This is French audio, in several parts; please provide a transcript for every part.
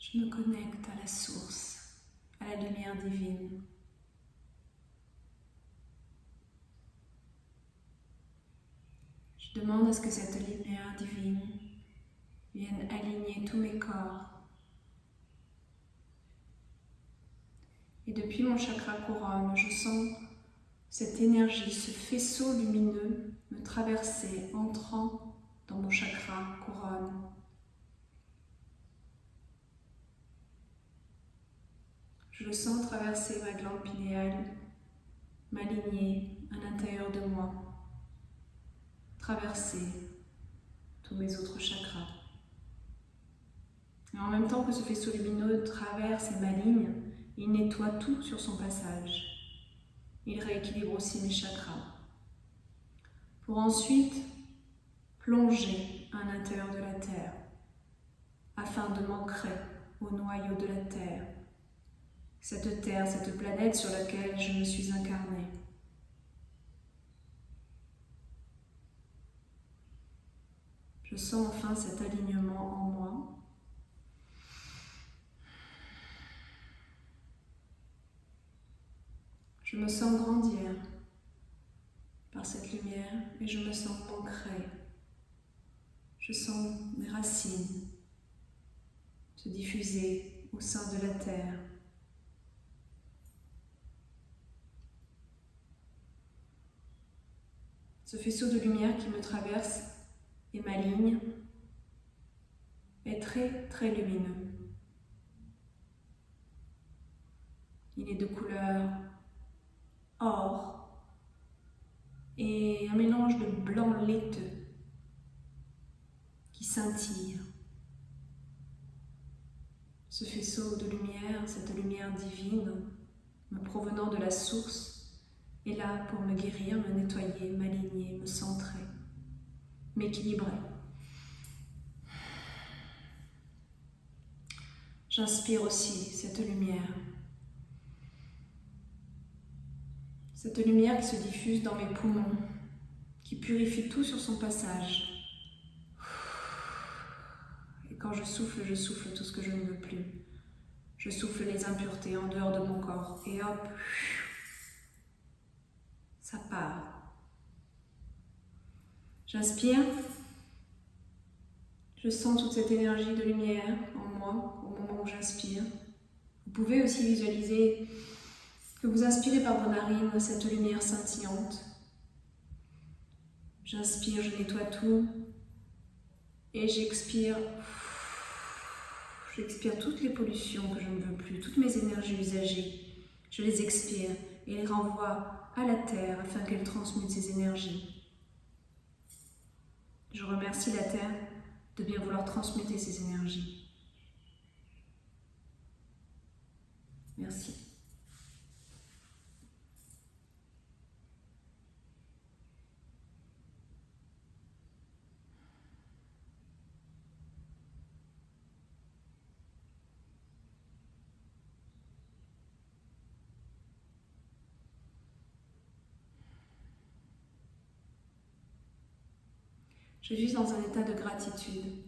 Je me connecte à la source, à la lumière divine. Je demande à ce que cette lumière divine vienne aligner tous mes corps. Et depuis mon chakra couronne, je sens cette énergie, ce faisceau lumineux me traverser, entrant dans mon chakra couronne. Je le sens traverser ma glande pinéale, m'aligner à l'intérieur de moi, traverser tous mes autres chakras. Et en même temps que ce faisceau lumineux traverse et m'aligne, il nettoie tout sur son passage. Il rééquilibre aussi mes chakras. Pour ensuite plonger à l'intérieur de la Terre, afin de m'ancrer au noyau de la Terre, cette planète sur laquelle je me suis incarnée. Je sens enfin cet alignement en moi. Je me sens grandir par cette lumière et je me sens ancrée. Je sens mes racines se diffuser au sein de la terre. Ce faisceau de lumière qui me traverse et m'aligne est très très lumineux. Il est de couleur or et un mélange de blanc laiteux qui scintille. Ce faisceau de lumière, cette lumière divine, me provenant de la source, est là pour me guérir, me nettoyer, m'aligner, me centrer, m'équilibrer. J'inspire aussi cette lumière qui se diffuse dans mes poumons, qui purifie tout sur son passage. Et quand je souffle tout ce que je ne veux plus. Je souffle les impuretés en dehors de mon corps et hop, ça part. J'inspire, je sens toute cette énergie de lumière en moi au moment où j'inspire. Vous pouvez aussi visualiser que vous inspirez par vos narines cette lumière scintillante. J'inspire, je nettoie tout et j'expire. J'expire toutes les pollutions que je ne veux plus, toutes mes énergies usagées. Je les expire et les renvoie à la terre afin qu'elle transmute ces énergies. Je remercie la terre de bien vouloir transmuter ces énergies. Merci. Je suis dans un état de gratitude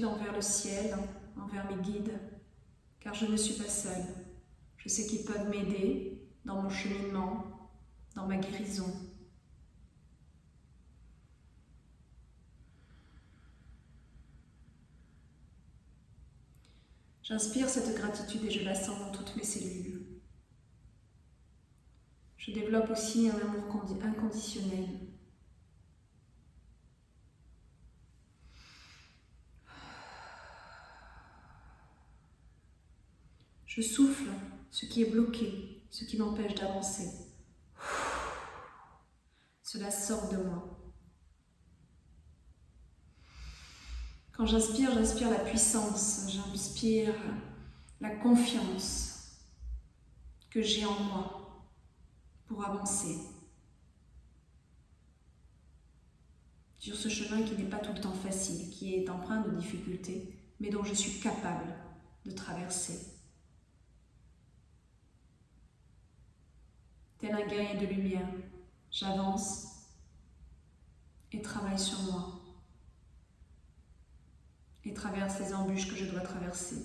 envers le ciel, envers mes guides, car je ne suis pas seule. Je sais qu'ils peuvent m'aider dans mon cheminement, dans ma guérison. J'inspire cette gratitude et je la sens dans toutes mes cellules. Je développe aussi un amour inconditionnel. Je souffle ce qui est bloqué, ce qui m'empêche d'avancer. Cela sort de moi. Quand j'inspire la puissance, j'inspire la confiance que j'ai en moi pour avancer sur ce chemin qui n'est pas tout le temps facile, qui est empreint de difficultés, mais dont je suis capable de traverser. Tel un guerrier de lumière, j'avance et travaille sur moi. et traverse les embûches que je dois traverser,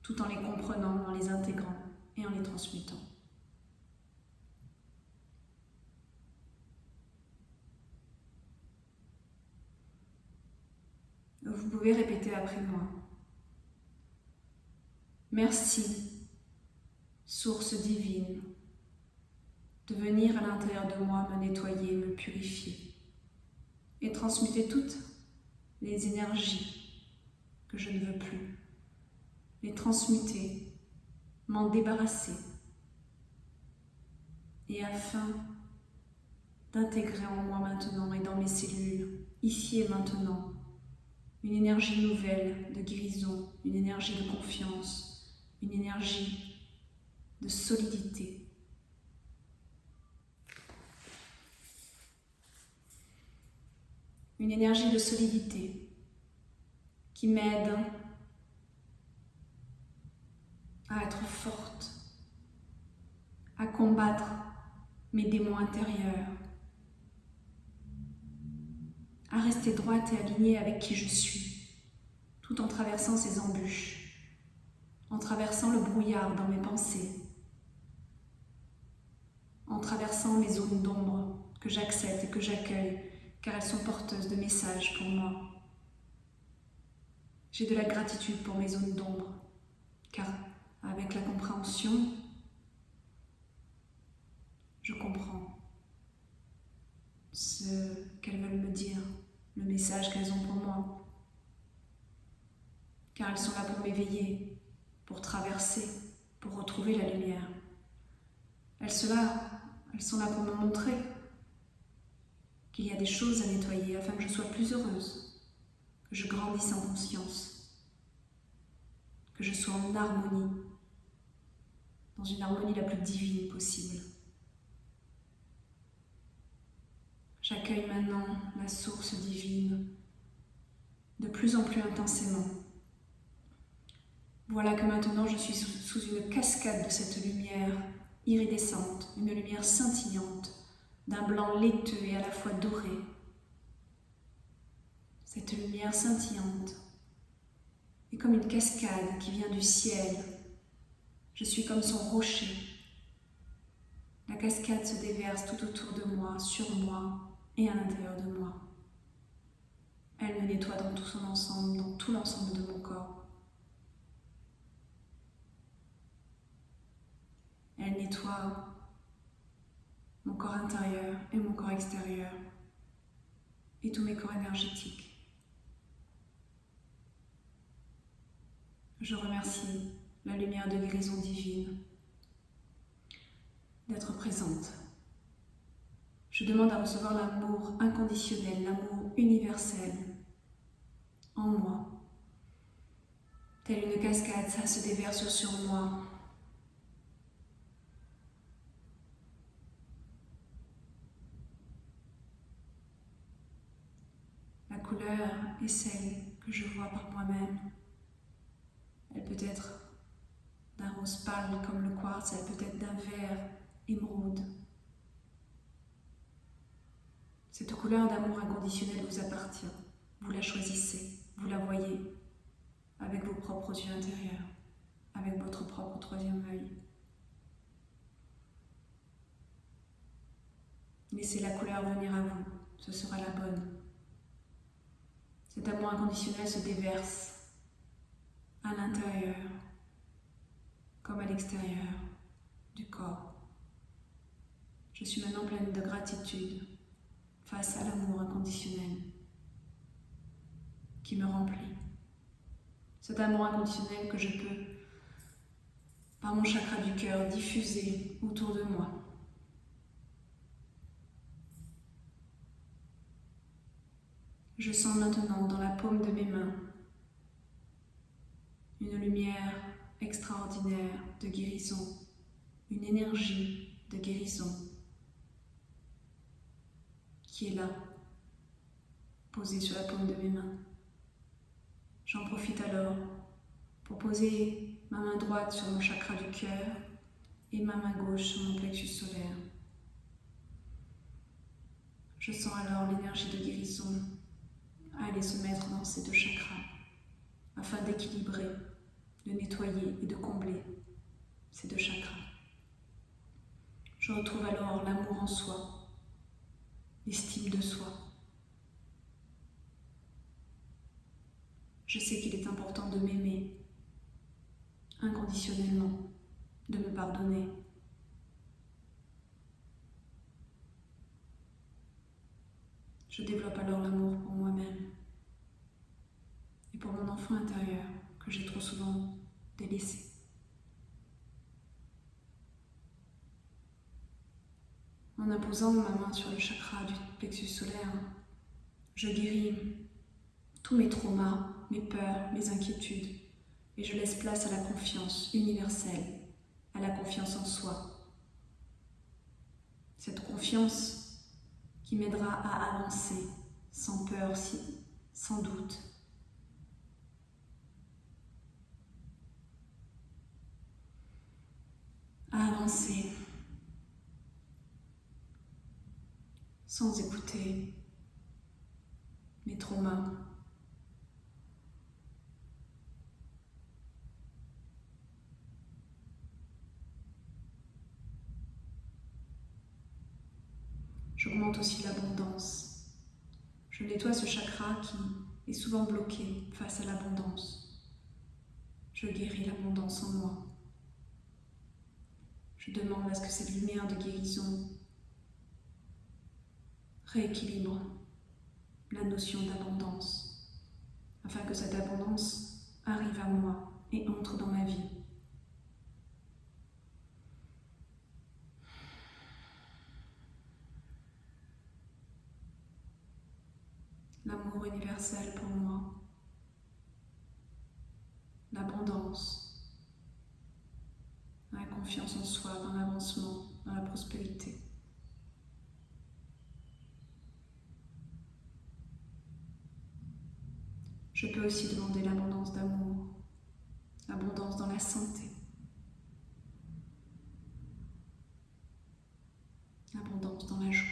tout en les comprenant, en les intégrant et en les transmutant. Vous pouvez répéter après moi. Merci, source divine, de venir à l'intérieur de moi me nettoyer, me purifier et transmuter toutes les énergies que je ne veux plus, les transmuter, m'en débarrasser, et afin d'intégrer en moi maintenant et dans mes cellules, ici et maintenant, une énergie nouvelle de guérison, une énergie de confiance, une énergie de solidité. Une énergie de solidité qui m'aide à être forte, à combattre mes démons intérieurs, à rester droite et alignée avec qui je suis, tout en traversant ces embûches, en traversant le brouillard dans mes pensées, en traversant mes zones d'ombre que j'accepte et que j'accueille, car elles sont porteuses de messages pour moi. J'ai de la gratitude pour mes zones d'ombre, car avec la compréhension, je comprends ce qu'elles veulent me dire, le message qu'elles ont pour moi, car elles sont là pour m'éveiller, pour traverser, pour retrouver la lumière. Elles sont là pour me montrer qu'il y a des choses à nettoyer afin que je sois plus heureuse, que je grandisse en conscience, que je sois en harmonie, dans une harmonie la plus divine possible. J'accueille maintenant la source divine de plus en plus intensément. Voilà que maintenant je suis sous une cascade de cette lumière iridescente, une lumière scintillante, d'un blanc laiteux et à la fois doré. Cette lumière scintillante est comme une cascade qui vient du ciel. Je suis comme son rocher. La cascade se déverse tout autour de moi, sur moi et à l'intérieur de moi. Elle me nettoie dans tout son ensemble, dans tout l'ensemble de mon corps. Elle nettoie mon corps intérieur et mon corps extérieur et tous mes corps énergétiques. Je remercie la lumière de guérison divine d'être présente. Je demande à recevoir l'amour inconditionnel, l'amour universel en moi. Telle une cascade, ça se déverse sur moi. La couleur est celle que je vois par moi-même. Elle peut être d'un rose pâle comme le quartz, elle peut être d'un vert émeraude. Cette couleur d'amour inconditionnel vous appartient. Vous la choisissez, vous la voyez avec vos propres yeux intérieurs, avec votre propre troisième œil. Laissez la couleur venir à vous, ce sera la bonne. Cet amour inconditionnel se déverse à l'intérieur comme à l'extérieur du corps. Je suis maintenant pleine de gratitude face à l'amour inconditionnel qui me remplit. Cet amour inconditionnel que je peux, par mon chakra du cœur, diffuser autour de moi. Je sens maintenant dans la paume de mes mains une lumière extraordinaire de guérison, une énergie de guérison qui est là, posée sur la paume de mes mains. J'en profite alors pour poser ma main droite sur mon chakra du cœur et ma main gauche sur mon plexus solaire. Je sens alors l'énergie de guérison aller se mettre dans ces deux chakras. afin d'équilibrer, de nettoyer et de combler ces deux chakras. Je retrouve alors l'amour en soi, l'estime de soi. Je sais qu'il est important de m'aimer inconditionnellement, de me pardonner. Je développe alors l'amour pour moi-même et pour mon enfant intérieur que j'ai trop souvent délaissé. En imposant ma main sur le chakra du plexus solaire, je guéris tous mes traumas, mes peurs, mes inquiétudes et je laisse place à la confiance universelle, à la confiance en soi. Cette confiance qui m'aidera à avancer sans peur, sans doute. À avancer sans écouter mes traumas. J'augmente aussi l'abondance. Je nettoie ce chakra qui est souvent bloqué face à l'abondance. Je guéris l'abondance en moi. Je demande à ce que cette lumière de guérison rééquilibre la notion d'abondance, afin que cette abondance arrive à moi et entre dans ma vie. L'amour universel pour moi, l'abondance, la confiance en soi, dans l'avancement, dans la prospérité. Je peux aussi demander l'abondance d'amour, l'abondance dans la santé, l'abondance dans la joie.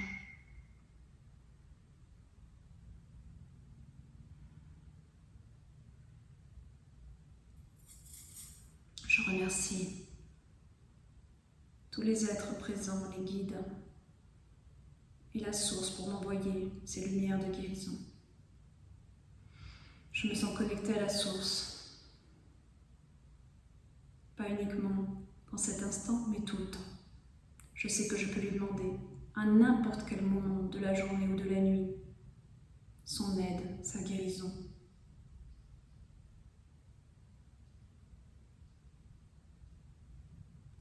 Je remercie tous les êtres présents, les guides et la source pour m'envoyer ces lumières de guérison. Je me sens connectée à la source, pas uniquement dans cet instant, mais tout le temps. Je sais que je peux lui demander à n'importe quel moment de la journée ou de la nuit son aide, sa guérison.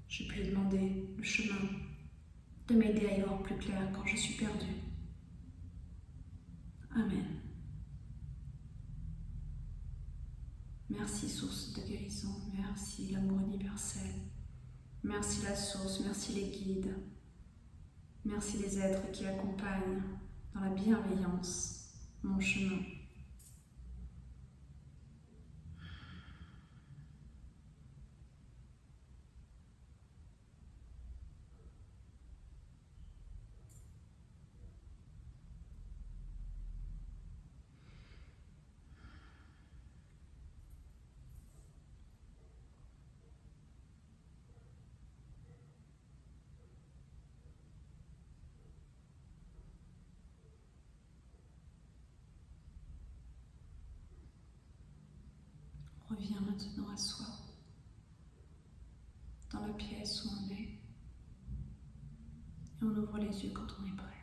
Je peux lui demander le chemin, de m'aider à y voir plus clair quand je suis perdue. Amen. Merci, source de guérison. Merci, l'amour universel. Merci, la source. Merci, les guides. Merci, les êtres qui accompagnent dans la bienveillance mon chemin. Reviens maintenant à soi, dans la pièce où on est, et on ouvre les yeux quand on est prêt.